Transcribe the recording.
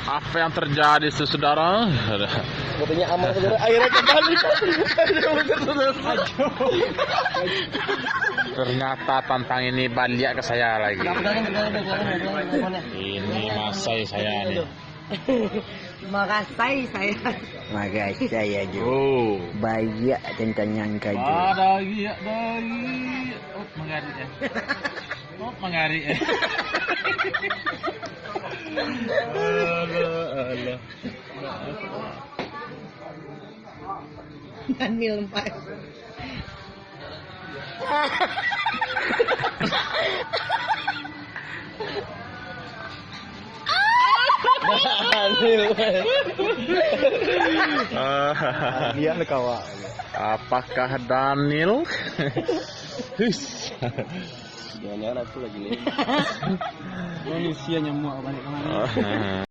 Apa yang terjadi, saudara? Katanya aman, saudara. Akhirnya kembali. Ternyata tantang ini balik ke saya lagi. Ini masai saya nih. Makasih saya. Makasih saya juga. Oh. Banyak tentang yang kaji. Dari. Oh, mengari ya. Oh, mengari ya. Allah. Ambil empat. Dia kawan. Apakah Daniel? Jangan-jangan aku lagi nih. Manusia nyamuk balik kemana?